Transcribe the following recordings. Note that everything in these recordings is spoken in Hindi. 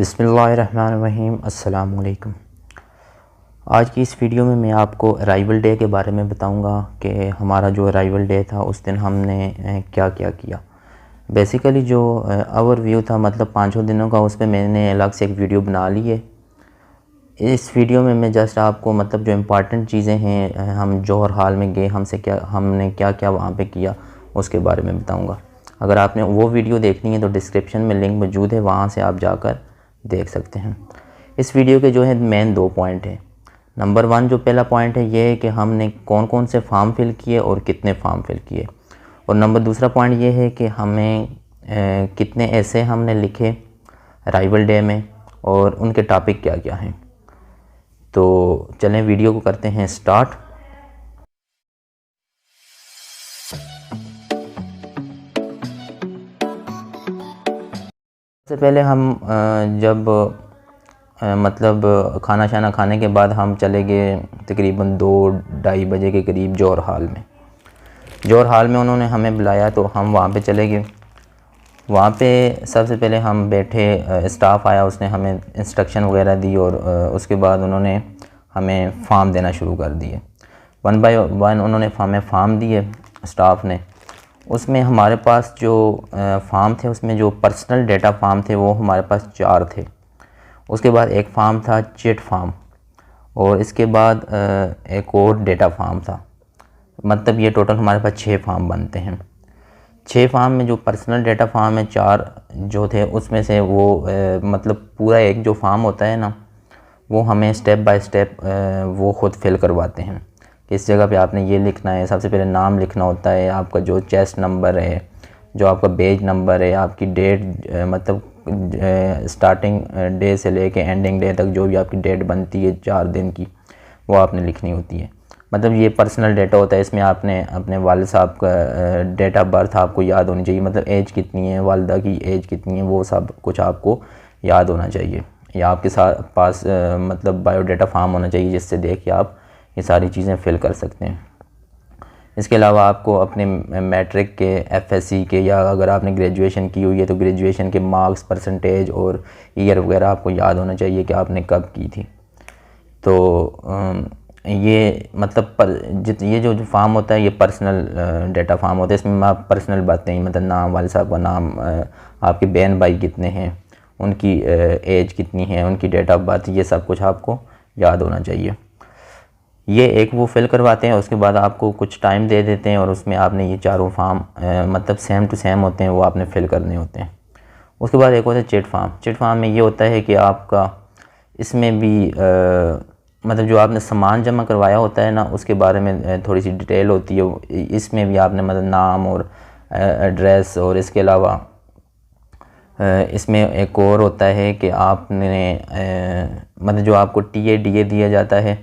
बिस्मिल्लाहिर्रहमानिर्रहीम। अस्सलाम वालेकुम। आज की इस वीडियो में मैं आपको अराइवल डे के बारे में बताऊंगा कि हमारा जो अराइवल डे था उस दिन हमने क्या क्या किया। बेसिकली जो ओवरव्यू था, मतलब 5 दिनों का, उस पर मैंने अलग से एक वीडियो बना ली है। इस वीडियो में मैं जस्ट आपको मतलब जो इम्पॉर्टेंट चीज़ें हैं, हम जौहर हाल में गए, हमने क्या क्या वहाँ पे किया, उसके बारे में बताऊंगा। अगर आपने वो वीडियो देखनी है तो डिस्क्रिप्शन में लिंक मौजूद है, वहाँ से आप जाकर देख सकते हैं। इस वीडियो के जो है मेन 2 पॉइंट हैं। नंबर 1 जो पहला पॉइंट है ये है कि हमने कौन कौन से फॉर्म फिल किए और कितने फॉर्म फिल किए। और दूसरा पॉइंट ये है कि हमें कितने ऐसे हमने लिखे अराइवल डे में और उनके टॉपिक क्या क्या हैं। तो चलें वीडियो को करते हैं स्टार्ट। सबसे पहले हम जब मतलब खाना शाना खाने के बाद हम चले गए तकरीबन 2-2:30 बजे के करीब जौहर हाल में उन्होंने हमें बुलाया तो हम वहाँ पे चले गए। वहाँ पे सबसे पहले हम बैठे, स्टाफ आया, उसने हमें इंस्ट्रक्शन वगैरह दी और उसके बाद उन्होंने हमें फॉर्म देना शुरू कर दिए। 1 बाय 1 उन्होंने हमें फॉर्म दिए स्टाफ ने। उसमें हमारे पास जो फॉर्म थे, उसमें जो पर्सनल डेटा फॉर्म थे वो हमारे पास 4 थे। उसके बाद एक फार्म था चिट फार्म और इसके बाद एक और डेटा फार्म था। मतलब ये टोटल हमारे पास 6 फार्म बनते हैं। 6 फार्म में जो पर्सनल डेटा फार्म है 4 जो थे, उसमें से वो मतलब पूरा एक जो फार्म होता है ना, वो हमें स्टेप बाय स्टेप वो ख़ुद फिल करवाते हैं कि इस जगह पे आपने ये लिखना है। सबसे पहले नाम लिखना होता है, आपका जो चेस्ट नंबर है, जो आपका बेज नंबर है, आपकी डेट, मतलब स्टार्टिंग डे से लेके एंडिंग डे तक जो भी आपकी डेट बनती है 4 दिन की, वो आपने लिखनी होती है। मतलब ये पर्सनल डेटा होता है। इसमें आपने अपने वालिद साहब का डेट ऑफ बर्थ आपको याद होनी चाहिए, मतलब एज कितनी है, वालिदा की एज कितनी है, वो सब कुछ आपको याद होना चाहिए। या आपके साथ पास मतलब बायोडाटा फार्म होना चाहिए जिससे देख के आप ये सारी चीज़ें फिल कर सकते हैं। इसके अलावा आपको अपने मैट्रिक के, एफएससी के, या अगर आपने ग्रेजुएशन की हुई है तो ग्रेजुएशन के मार्क्स, परसेंटेज और ईयर वगैरह आपको याद होना चाहिए कि आपने कब की थी। तो ये मतलब ये जो फार्म होता है ये पर्सनल डेटा फार्म होता है। इसमें आप पर्सनल बातें, मतलब नाम, वालिद साहब का नाम, आपके बहन भाई कितने हैं, उनकी एज कितनी है, उनकी डेट ऑफ बर्थ, ये सब कुछ आपको याद होना चाहिए। ये एक वो फिल करवाते हैं। उसके बाद आपको कुछ टाइम दे देते हैं और उसमें आपने ये 4 फार्म मतलब सेम टू सेम होते हैं, वो आपने फिल करने होते हैं। उसके बाद एक होता है चिट फार्म में ये होता है कि आपका इसमें भी मतलब जो आपने सामान जमा करवाया होता है ना, उसके बारे में थोड़ी सी डिटेल होती है। इसमें भी आपने मतलब नाम और एड्रेस, और इसके अलावा इसमें एक और होता है कि आपने मतलब जो आपको टीए दिया जाता है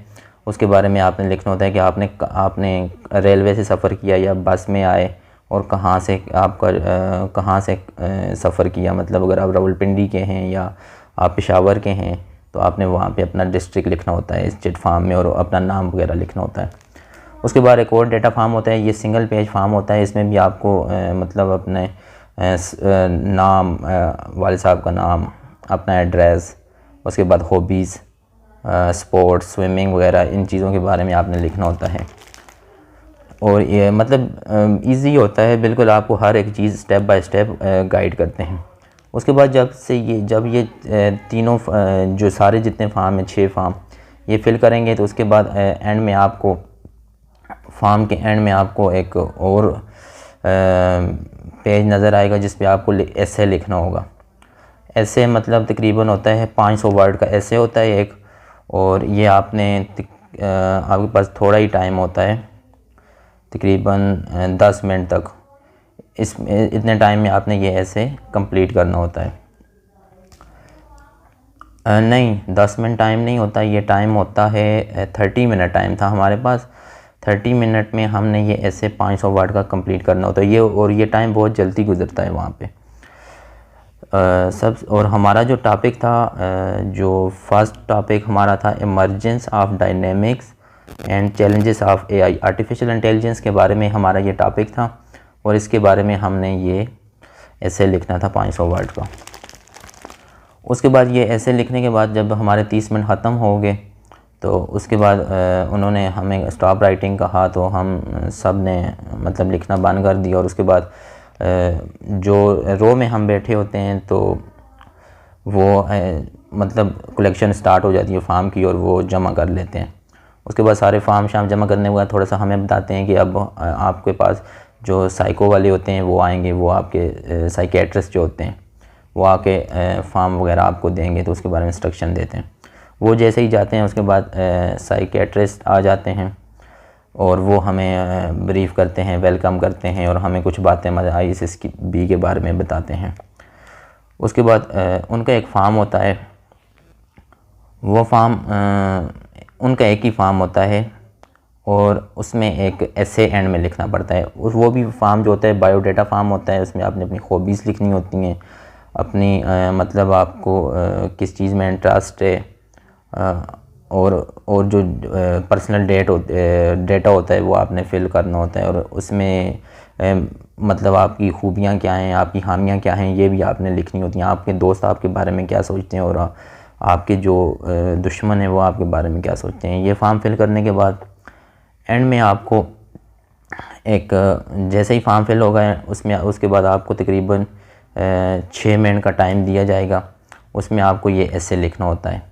उसके बारे में आपने लिखना होता है कि आपने रेलवे से सफ़र किया या बस में आए और कहाँ से सफ़र किया। मतलब अगर आप रावलपिंडी के हैं या आप पेशावर के हैं तो आपने वहाँ पे अपना डिस्ट्रिक्ट लिखना होता है इस चिट फार्म में, और अपना नाम वगैरह लिखना होता है। उसके बाद एक और डेटा फार्म होता है, ये सिंगल पेज फार्म होता है। इसमें भी आपको मतलब अपने नाम, वालिद साहब का नाम, अपना एड्रेस, उसके बाद हॉबीज़, स्पोर्ट्स, स्विमिंग वगैरह, इन चीज़ों के बारे में आपने लिखना होता है। और ये मतलब इजी होता है बिल्कुल, आपको हर एक चीज़ स्टेप बाय स्टेप गाइड करते हैं। उसके बाद जब ये तीनों जो सारे जितने फार्म हैं, 6 फार्म ये फिल करेंगे तो उसके बाद एंड में आपको, फार्म के एंड में आपको एक और पेज नज़र आएगा जिस पे आपको एसे लिखना होगा। एसे मतलब तकरीबन होता है 500 वर्ड का एसे होता है एक, और ये आपके पास थोड़ा ही टाइम होता है, तकरीबन 10 मिनट तक। इतने टाइम में आपने ये ऐसे कंप्लीट करना होता है। नहीं, 10 मिनट टाइम नहीं होता, ये टाइम होता है 30 मिनट टाइम था हमारे पास। 30 मिनट में हमने ये ऐसे 500 वर्ड का कंप्लीट करना होता है ये, और ये टाइम बहुत जल्दी गुजरता है वहाँ पे। और हमारा जो टॉपिक था, जो फर्स्ट टॉपिक हमारा था emergence of dynamics and challenges of AI, artificial intelligence के बारे में हमारा ये टॉपिक था। और इसके बारे में हमने ये ऐसे लिखना था 500 वर्ड का। उसके बाद ये ऐसे लिखने के बाद जब हमारे 30 मिनट ख़त्म हो गए तो उसके बाद उन्होंने हमें स्टॉप राइटिंग कहा, तो हम सब ने मतलब लिखना बंद कर दिया। और उसके बाद जो रो में हम बैठे होते हैं तो वो मतलब कलेक्शन स्टार्ट हो जाती है फार्म की और वो जमा कर लेते हैं। उसके बाद सारे फार्म शाम जमा करने के बाद थोड़ा सा हमें बताते हैं कि अब आपके पास जो साइको वाले होते हैं वो आएंगे, वो आपके साइकेट्रिस्ट जो होते हैं वो आके फार्म वगैरह आपको देंगे, तो उसके बारे में इंस्ट्रक्शन देते हैं। वो जैसे ही जाते हैं उसके बाद साइकेट्रिस्ट आ जाते हैं और वो हमें ब्रीफ़ करते हैं, वेलकम करते हैं और हमें कुछ बातें ISSB के बारे में बताते हैं। उसके बाद उनका एक फ़ार्म होता है, वो फार्म उनका एक ही फार्म होता है और उसमें एक एसे एंड में लिखना पड़ता है। वो भी फार्म जो होता है बायोडाटा फार्म होता है, उसमें आपने अपनी हॉबीज़ लिखनी होती हैं, अपनी मतलब आपको किस चीज़ में इंटरेस्ट है और जो पर्सनल डेटा होता है वो आपने फिल करना होता है। और उसमें मतलब आपकी खूबियाँ क्या हैं, आपकी खामियाँ क्या हैं, ये भी आपने लिखनी होती हैं। आपके दोस्त आपके बारे में क्या सोचते हैं और आपके जो दुश्मन हैं वो आपके बारे में क्या सोचते हैं। ये फॉर्म फिल करने के बाद एंड में आपको एक जैसे ही फॉर्म फिल होगा उसमें उसके बाद आपको तकरीबन 6 मिनट का टाइम दिया जाएगा। उसमें आपको ये ऐसे लिखना होता है।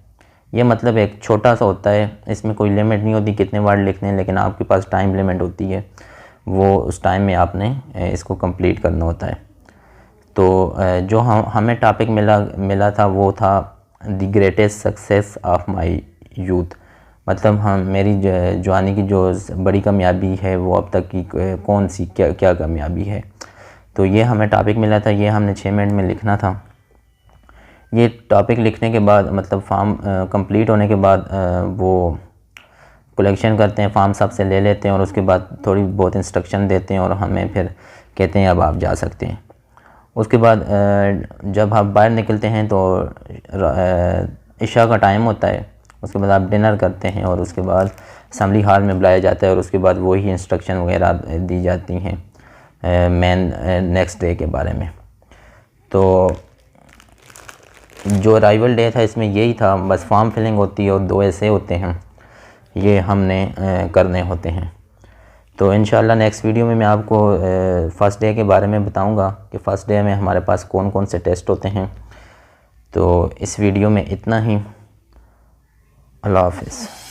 ये मतलब एक छोटा सा होता है, इसमें कोई लिमिट नहीं होती कितने वर्ड लिखने हैं, लेकिन आपके पास टाइम लिमिट होती है, वो उस टाइम में आपने इसको कंप्लीट करना होता है। तो जो हमें टॉपिक मिला था वो था the greatest success of my youth, मतलब मेरी जवानी की जो बड़ी कामयाबी है वो अब तक की कौन सी क्या कामयाबी है। तो ये हमें टॉपिक मिला था, ये हमने 6 मिनट में लिखना था। ये टॉपिक लिखने के बाद मतलब फॉर्म कंप्लीट होने के बाद वो कलेक्शन करते हैं, फॉर्म सबसे ले लेते हैं और उसके बाद थोड़ी बहुत इंस्ट्रक्शन देते हैं और हमें फिर कहते हैं अब आप जा सकते हैं। उसके बाद जब आप बाहर निकलते हैं तो इशा का टाइम होता है। उसके बाद आप डिनर करते हैं और उसके बाद असेंबली हॉल में बुलाया जाता है और उसके बाद वही इंस्ट्रक्शन वगैरह दी जाती हैं मेन नेक्स्ट डे के बारे में। तो जो अराइवल डे था इसमें यही था, बस फॉर्म फिलिंग होती है और 2 ऐसे होते हैं, ये हमने करने होते हैं। तो इंशाल्लाह नेक्स्ट वीडियो में मैं आपको फ़र्स्ट डे के बारे में बताऊंगा कि फ़र्स्ट डे में हमारे पास कौन कौन से टेस्ट होते हैं। तो इस वीडियो में इतना ही। अल्लाह हाफ़िज़।